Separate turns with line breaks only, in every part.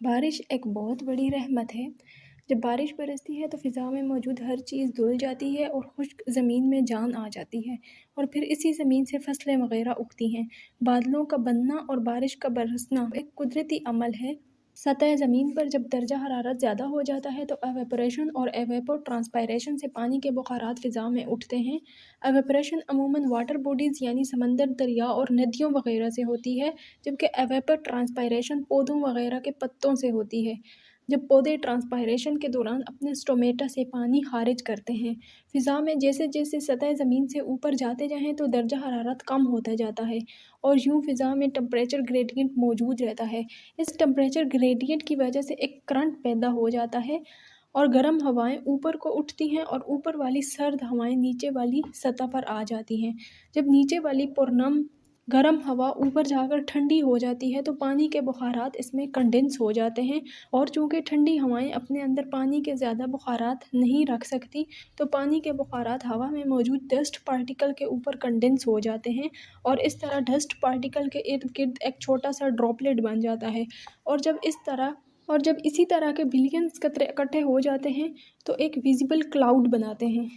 بارش ایک بہت بڑی رحمت ہے۔ جب بارش برستی ہے تو فضا میں موجود ہر چیز دھل جاتی ہے اور خشک زمین میں جان آ جاتی ہے، اور پھر اسی زمین سے فصلیں وغیرہ اگتی ہیں۔ بادلوں کا بننا اور بارش کا برسنا ایک قدرتی عمل ہے۔ سطح زمین پر جب درجہ حرارت زیادہ ہو جاتا ہے تو ایویپوریشن اور ایویپو ٹرانسپائریشن سے پانی کے بخارات فضا میں اٹھتے ہیں۔ ایویپوریشن عموماً واٹر باڈیز یعنی سمندر، دریا اور ندیوں وغیرہ سے ہوتی ہے، جبکہ ایویپو ٹرانسپائریشن پودوں وغیرہ کے پتوں سے ہوتی ہے۔ جب پودے ٹرانسپائریشن کے دوران اپنے اسٹومیٹا سے پانی خارج کرتے ہیں، فضا میں جیسے جیسے سطح زمین سے اوپر جاتے جائیں تو درجہ حرارت کم ہوتا جاتا ہے، اور یوں فضا میں ٹمپریچر گریڈینٹ موجود رہتا ہے۔ اس ٹمپریچر گریڈینٹ کی وجہ سے ایک کرنٹ پیدا ہو جاتا ہے اور گرم ہوائیں اوپر کو اٹھتی ہیں اور اوپر والی سرد ہوائیں نیچے والی سطح پر آ جاتی ہیں۔ جب نیچے والی پرنم گرم ہوا اوپر جا کر ٹھنڈی ہو جاتی ہے تو پانی کے بخارات اس میں کنڈینس ہو جاتے ہیں، اور چونکہ ٹھنڈی ہوائیں اپنے اندر پانی کے زیادہ بخارات نہیں رکھ سکتی تو پانی کے بخارات ہوا میں موجود ڈسٹ پارٹیکل کے اوپر کنڈینس ہو جاتے ہیں، اور اس طرح ڈسٹ پارٹیکل کے ارد گرد ایک چھوٹا سا ڈراپلیٹ بن جاتا ہے، اور جب اسی طرح کے بلینز قطرے اکٹھے ہو جاتے ہیں تو ایک ویزیبل کلاؤڈ بناتے ہیں۔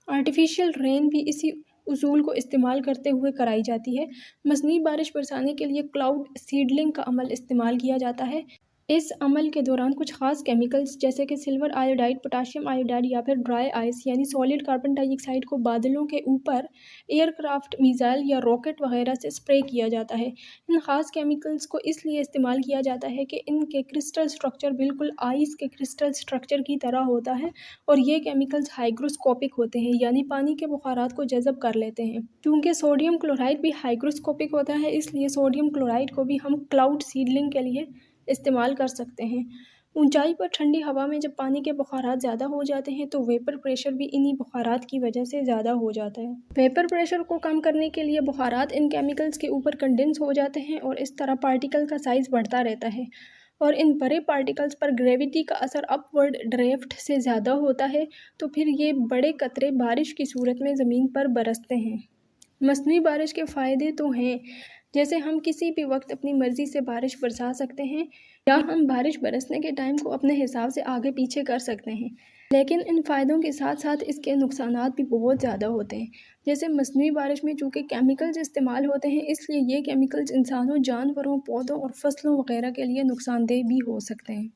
آرٹیفیشیل رین بھی اسی اصول کو استعمال کرتے ہوئے کرائی جاتی ہے۔ مصنوعی بارش برسانے کے لیے کلاؤڈ سیڈلنگ کا عمل استعمال کیا جاتا ہے۔ اس عمل کے دوران کچھ خاص کیمیکلز جیسے کہ سلور آیوڈائڈ، پوٹاشیم آیوڈائڈ یا پھر ڈرائی آئس یعنی سالڈ کاربن ڈائی آکسائڈ کو بادلوں کے اوپر ایئر کرافٹ، میزائل یا راکٹ وغیرہ سے اسپرے کیا جاتا ہے۔ ان خاص کیمیکلز کو اس لیے استعمال کیا جاتا ہے کہ ان کے کرسٹل سٹرکچر بالکل آئس کے کرسٹل سٹرکچر کی طرح ہوتا ہے، اور یہ کیمیکلز ہائیگروسکوپک ہوتے ہیں یعنی پانی کے بخارات کو جذب کر لیتے ہیں۔ چونکہ سوڈیم کلورائڈ بھی ہائیگروسکوپک ہوتا ہے، اس لیے سوڈیم کلورائڈ کو بھی ہم کلاؤڈ سیڈلنگ کے لیے استعمال کر سکتے ہیں۔ اونچائی پر ٹھنڈی ہوا میں جب پانی کے بخارات زیادہ ہو جاتے ہیں تو ویپر پریشر بھی انہی بخارات کی وجہ سے زیادہ ہو جاتا ہے۔ ویپر پریشر کو کم کرنے کے لیے بخارات ان کیمیکلز کے اوپر کنڈینس ہو جاتے ہیں، اور اس طرح پارٹیکل کا سائز بڑھتا رہتا ہے، اور ان بڑے پارٹیکلز پر گریویٹی کا اثر اپ ورڈ ڈرافٹ سے زیادہ ہوتا ہے، تو پھر یہ بڑے قطرے بارش کی صورت میں زمین پر برستے ہیں۔ مصنوعی بارش کے فائدے تو ہیں، جیسے ہم کسی بھی وقت اپنی مرضی سے بارش برسا سکتے ہیں، یا ہم بارش برسنے کے ٹائم کو اپنے حساب سے آگے پیچھے کر سکتے ہیں، لیکن ان فائدوں کے ساتھ ساتھ اس کے نقصانات بھی بہت زیادہ ہوتے ہیں۔ جیسے مصنوعی بارش میں چونکہ کیمیکلز استعمال ہوتے ہیں، اس لیے یہ کیمیکلز انسانوں، جانوروں، پودوں اور فصلوں وغیرہ کے لیے نقصان دہ بھی ہو سکتے ہیں۔